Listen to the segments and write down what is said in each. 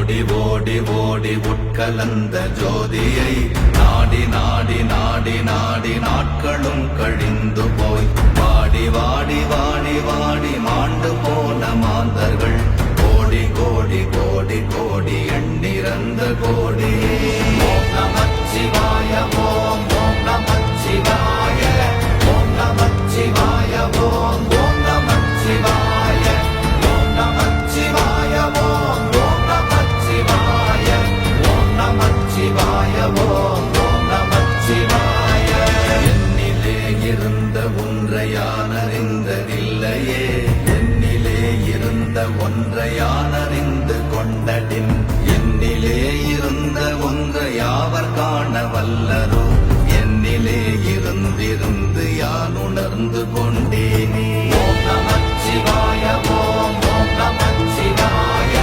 ஓடி ஓடி ஓடி உட்கலந்த ஜோதியை நாடி நாடி நாடி நாடி நாட்களும் கழிந்து போய் வாடி வாடி வாடி வாடி மாண்டு போன மாந்தர்கள் கோடி கோடி கோடி கோடி எண்ணிறந்த கோடி. ஓம் நமச்சிவாய ஓம் ஓம் நமச்சிவாய ஓம் நமச்சிவாய ஓம் ஓம் நமச்சிவாய ஓம் நமச்சிவாய ஓம் ஓம் நமச்சிவாய ஓம் நமச்சிவாய ஓம் ஓம் நமச்சிவாய. என்னிலே இருந்த ஒன்றை யான் அறிந்ததில்லையே, என்னிலே இருந்த ஒன்றை யான் அறிந்து கொண்டடின், என்னிலே இருந்த ஒன்றை யாவர் காண வல்லரோ, என்னிலே இருந்திருந்து யான் உணர்ந்து கொண்டேனே. ஓம் நமச்சிவாய ஓம் ஓம் நமச்சிவாய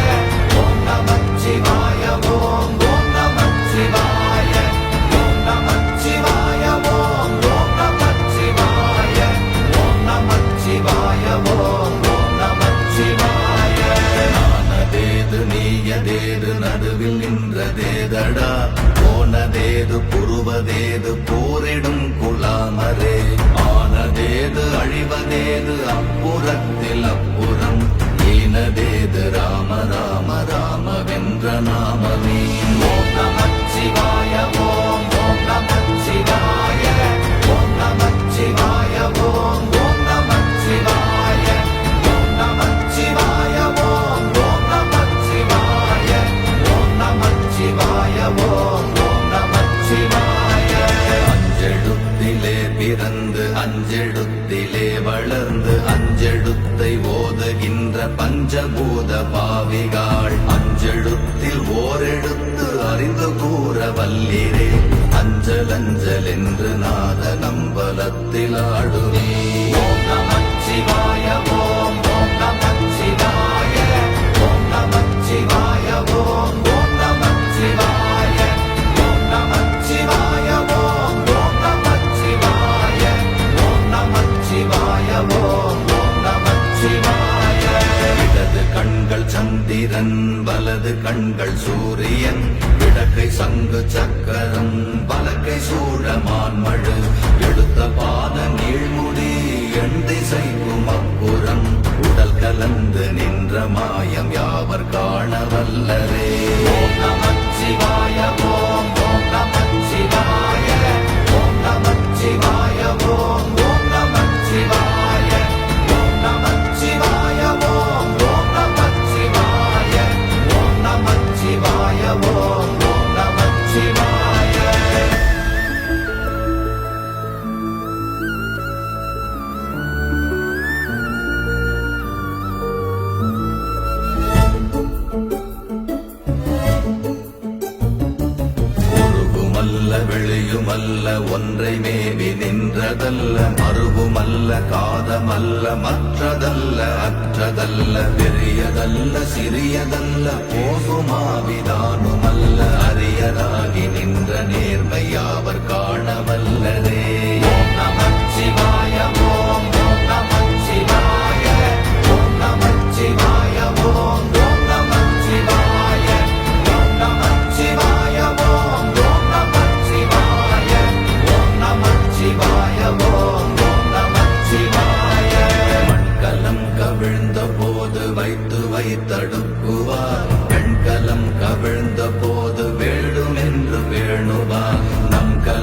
ஓம் நமச்சிவாய ஓம் ஓம் நமச்சிவாய ஓம் நமச்சிவாய ஓம் ஓம் நமச்சிவாய ஓம் நமச்சிவாய ஓம் ஓம் நமச்சிவாய. நானதேது நீயதேது நடுவில் நின்றதேதடா, போனதேது புருவதேது போரிடும் குலாமரே, ஆனதேது அழிவதேது அப்புறத்தில் அப்புறம், ஈனதேது ராம ராம ராமவென்ற நாமமே. ஓம் நமச்சிவாய ஓம் ஓம் நமச்சிவாய ஓம் நமச்சிவாய ஓம் ஓம் நமச்சிவாய ஓம் நமச்சிவாய ஓம் ஓம் நமச்சிவாய ஓம் நமச்சிவாய ஓம் ஓம் நமச்சிவாய. அஞ்செழுத்திலே பிறந்து அஞ்செழுத்திலே வளர்ந்து அஞ்செழுத்தை ஓதுகின்ற பஞ்சபூத பாவிகாள், அஞ்செழுத்தில் ஓரெழுத்து அறிந்து கூற வல்லிரே, அஞ்சல் அஞ்சல் என்று நாத நம்பலத்தில் ஆடுமே. ஓம் நமச்சிவாய ஓம் ஓம் நமச்சிவாய ஓம் நமச்சிவாய ஓம் ஓம் நமச்சிவாய ஓம் நமச்சிவாய ஓம் ஓம் நமச்சிவாய ஓம் நமச்சிவாய ஓம் ஓம் நமச்சிவாய. இடது கண்கள் சந்திரன் வலது கண்கள் சூரியன், இடக்கை சங்கு சக்கரம் வலக்கை சூழமான்மழு, எடுத்த பாத நீழ்முடி எண் திசைக்கும் அப்புறம், உடல் கலந்து நின்ற மாயம் யாவர் காண வல்லரே. ஓம் நமச்சிவாய ஓம் ஓம் நமச்சிவாய ஓம் நமச்சிவாய ஓம் ஓம் நமச்சிவாய ஓம் நமச்சிவாய ஓம் ஓம் நமச்சிவாய ஓம் நமச்சிவாய ஓம் ஓம் நமச்சிவாய. உருகுமல்ல வெளியுமல்ல ஒன்றை மேவி நின்றதல்ல, மறுவுமல்ல காதமல்ல மற்றதல்ல அற்றதல்ல, பெரியதல்ல சிறியதல்ல போகுமாவிதானுமல்ல, அரியராகி நின்ற நேர்மை யாவர் காண வல்லரே. ஓம் நமச்சிவாய ஓம் ஓம் நமச்சிவாய ஓம் நமச்சிவாய ஓம் ஓம் நமச்சிவாய ஓம் நமச்சிவாய ஓம் ஓம் நமச்சிவாய ஓம் நமச்சிவாய ஓம் ஓம் நமச்சிவாய. மண்கலம் கவிழ்ந்த போது வைத்து வைத்தடுக்குவார், பெண்கலம் கவிழ்ந்த போது வேண்டுமென்று வேணுவார், நம் கலம்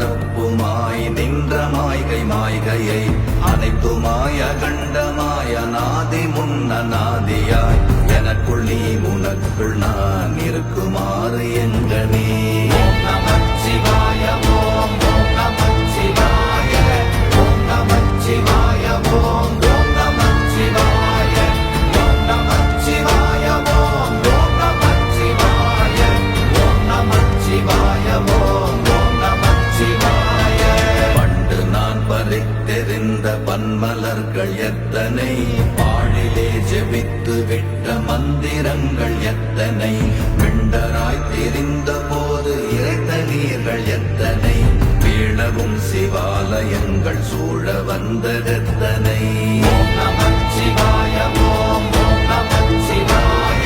பரப்புமாய் நின்ற மாய்கை மாய்கையை அனைத்துமாய் அகண்டமாய் அநாதி முன்னநாதியாய் எனக்குள் நீ உனக்குள் நான் இருக்குமாறு எங்கனே. ஓம் நமச்சிவாய ஓம் ஓம் நமச்சிவாய ஓம் நமச்சிவாய ஓம் ஓம் நமச்சிவாய ஓம் நமச்சிவாய ஓம் ஓம் நமச்சிவாய ஓம் நமச்சிவாய ஓம் ஓம் நமச்சிவாய. பண்டு நான் பறித்தெறிந்த பன்மலர்கள் எத்தனை, பாழிலே ஜெபித்து விட்ட மந்திரங்கள் எத்தனை, மிண்டராய் தெரிந்த போது இறைத்த நீர்கள் எத்தனை, வீழவும் சிவாலயங்கள் சூழ வந்ததெத்தனை. ஓம் நமச்சிவாய ஓம் ஓம் நமச்சிவாய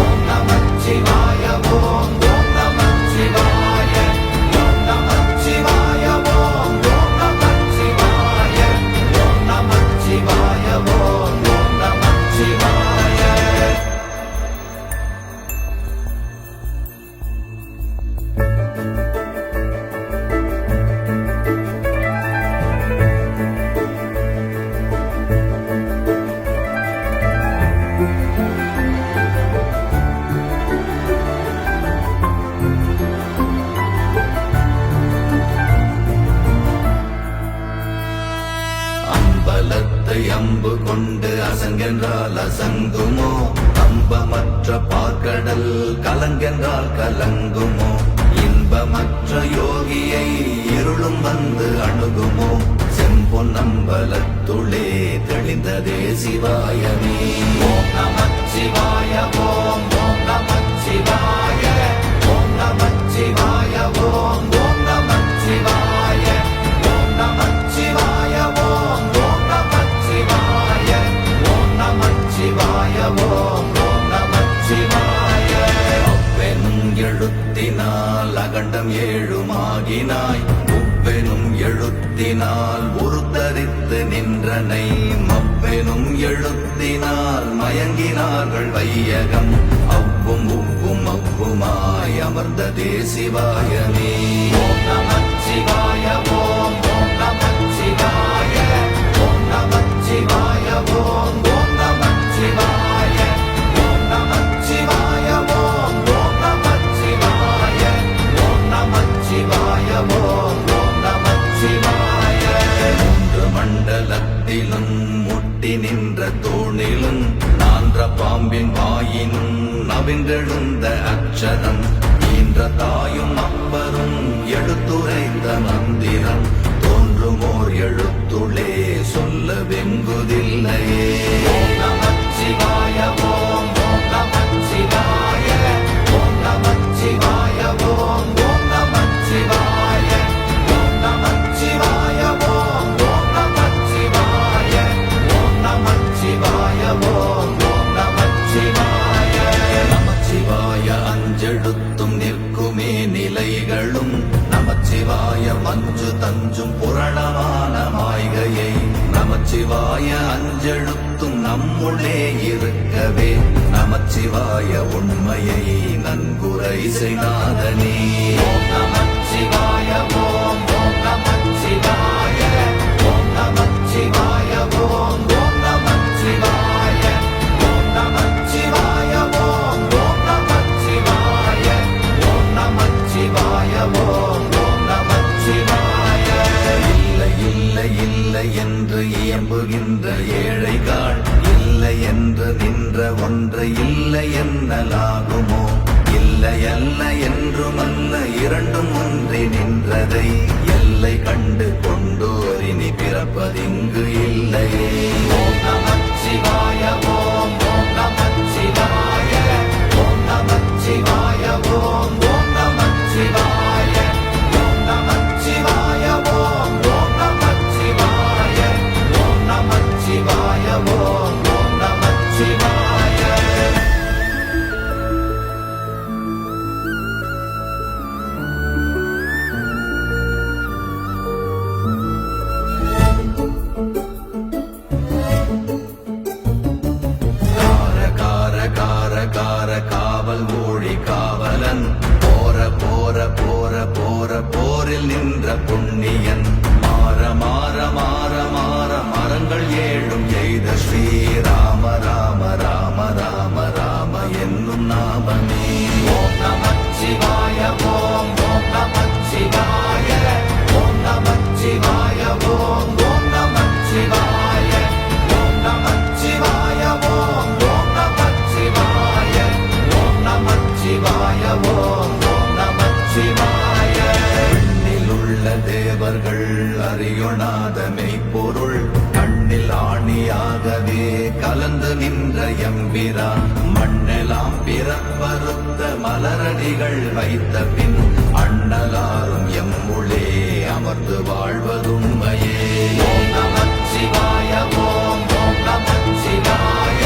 ஓம் நமச்சிவாய ஓம் ஓம் நமச்சிவாய ஓம் நமச்சிவாய ஓம் ஓம் நமச்சிவாய ஓம் நமச்சிவாய ஓம் ஓம் நமச்சிவாய. அம்பலத்தை அம்பு கொண்டு அசங்கென்றால் அசங்குமோ, அம்பமற்ற பார்க்கடல் கலங்கென்றால் கலங்குமோ, இன்பமற்ற யோகியை இருளும் வந்து அணுகுமோ, செம்பொன் அம்பலத்துளே தெளிந்ததே சிவாயமே. ஓம் நமச்சிவாய ஓம் ஓம் நமச்சிவாய ஓம் நமச்சிவாய ஓம் ஓம் நமச்சிவாய ஓம் நமச்சிவாய ஓம் ஓம் நமச்சிவாய ஓம் நமச்சிவாய ஓம் ஓம் நமச்சிவாய. அவ்வெனும் எழுத்தினால் அகண்டம் ஏழுமாகினாய், உவ்வெனும் எழுத்தினால் உருத்தரித்து நின்றனை, மவ்வெனும் எழுத்தினால் மயங்கினார்கள் வையகம், அவ்வும் உவ்வும் அவ்வுமாய் அமர்ந்ததே சிவாயமே. ஓம் நமச்சிவாய ஓம் ஓம் நமச்சிவாய ஓம் நமச்சிவாய ஓம் ஓம் நமச்சிவாய ஓம் நமச்சிவாய ஓம் ஓம் நமச்சிவாய ஓம் நமச்சிவாய ஓம் ஓம் நமச்சிவாய. மூன்று மண்டலத்திலும் முட்டி நின்ற தூணிலும் நான்ற பாம்பின் வாயினும் நவின்றெழுந்த அக்ஷரம், ஈன்ற தாயும் அப்பரும் எடுத்துரைந்த மந்திரம், தோன்றுமோர் எழுத்துளே சொல்ல வெங்குதில்லையே. ஓம் நமச்சிவாய ஓம் ஓம் நமச்சிவாய ஓம் நமச்சிவாய ஓம் ஓம் நமச்சிவாய ஓம் நமச்சிவாய ஓம் ஓம் நமச்சிவாய ஓம் நமச்சிவாய ஓம் ஓம் நமச்சிவாய. நமச்சிவாய அஞ்செழுத்தும் நிற்குமே நிலைகளும், நமச்சிவாய மஞ்சு தஞ்சும் புரணமான மாய்கையை, நமச்சிவாய அஞ்செழுத்தும் நம்முள்ளே இருக்கவே, நமச்சிவாய உண்மையை நன்குரை செய்நாதனே. ஓம் நமச்சிவாய ஓம் ஓம் நமச்சிவாய ஓம் நமச்சிவாய ஓம் ஓம் நமச்சிவாய ஓம் நமச்சிவாய ஓம் ஓம் நமச்சிவாய ஓம் நமச்சிவாய ஓம் ஓம் நமச்சிவாய. இல்லை இல்லை இல்லை என்று இயம்புகின்ற ஏழைகள், இல்லை என்று நின்ற ஒன்றை இல்லை என்னலாகுமோ, இல்லை அல்ல என்றுமல்ல இரண்டும் ஒன்றி நின்றதை, எல்லை கண்டு கொண்டோர் இனி பிறப்பதிங்கு இல்லையே. ஓம் நமச்சிவாய ஓம் ஓம் நமச்சிவாய ஓம் நமச்சிவாய ஓம் ஓம் நமச்சிவாய ஓம் நமச்சிவாய ஓம் ஓம் நமச்சிவாய ஓம் நமச்சிவாய ஓம் ஓம் நமச்சிவாய. புண்ணியன் மாற மாற மாற மாற மரங்கள் ஏழும் எய்த ஸ்ரீராம ராம ராம ராம ராம என்னும் நாமமே. ஓம் நமச்சிவாய ஓம் ஓம் நமச்சிவாய ஓம் நமச்சிவாய ஓம் ஓம் நமச்சிவாய ஓம் நமச்சிவாய ஓம் ஓம் நமச்சிவாய ஓம் நமச்சிவாய ஓம் ஓம் நமச்சிவாய. எண்ணிலுள்ள தேவர்கள் அறியொணாத மெய்ப்பொருள் கண்ணில் ஆணியாகவே கலந்து நின்ற எம்பிரான் மண்ணெலாம் பிறப்பறுத்த மலரடிகள் வைத்த பின் அண்ணலாரும் எம்முளே அமர்ந்து வாழ்வதுண்மையே. ஓம் நமச்சிவாய ஓம் ஓம் நமச்சிவாய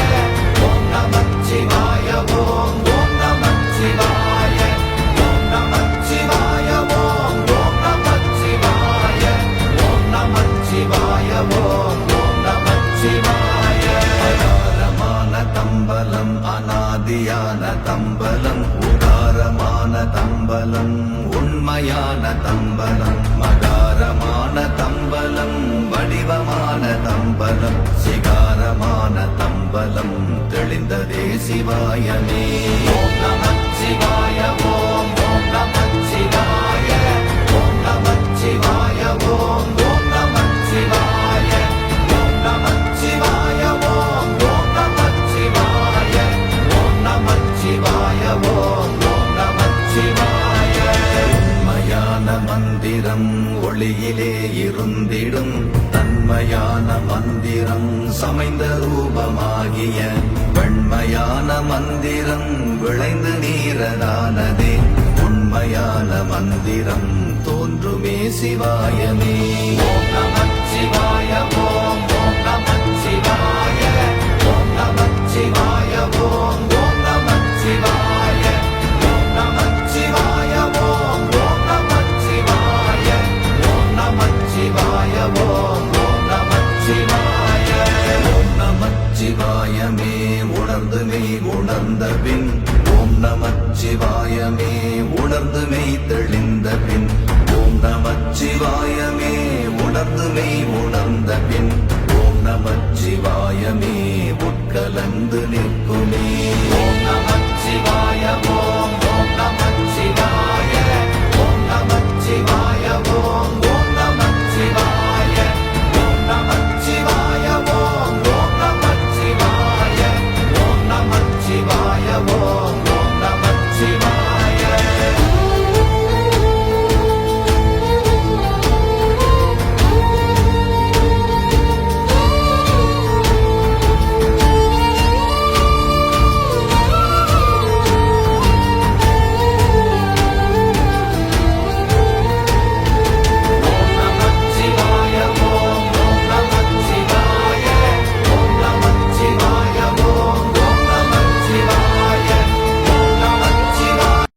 ஓம் நமச்சிவாய ஓம் ஓம் நமச்சிவாய ஓம் நமச்சிவாய ஓம் ஓம் நமச்சிவாய ஓம் நமச்சிவாய ஓம் ஓம் நமச்சிவாய. அகாரமான தம்பலம் அநாதியான தம்பலம் உதாரமான தம்பலம் உண்மையான தம்பலம் மகாரமான தம்பலம் வடிவமான தம்பலம் சிகாரமான தம்பலம் தெளிந்ததே சிவாயமே. ஓம் நமச்சிவாய ஓம் ஓம் நமச்சிவாய ஓம் நமச்சிவாய ஓம் ஓம் நமச்சிவாய ஓம் நமச்சிவாய ஓம் ஓம் நமச்சிவாய ஓம் நமச்சிவாய ஓம் ஓம் நமச்சிவாய. உண்மையான மந்திரம் ஒளியிலே இருந்திடும் தன்மையான மந்திரம் சமைந்த ரூபமாகிய வெண்மையான மந்திரம் விளைந்து நீரதானதே உண்மையான மந்திரம் தோன்றுமே சிவாயமே. ஓம் நமச்சிவாய ஓம் ஓம் நமச்சிவாய ஓம் நமச்சிவாய ஓம் ஓம் நமச்சிவாய ஓம் நமச்சிவாய ஓம் ஓம் நமச்சிவாய ஓம் நமச்சிவாய ஓம் ஓம் நமச்சிவாய. ஓம் நமச்சிவாயமே உணர்ந்து மெய் உணர்ந்த பின் ஓம் நமச்சிவாயமே உணர்ந்து மெய் தெளிந்த பின் ஓம் நமச்சிவாயமே உணர்ந்து மெய் உணர்ந்த பின் ஓம் நமச்சிவாயமே உட்கலந்து நிற்குமே. ஓம் நமச்சிவாய ஓம்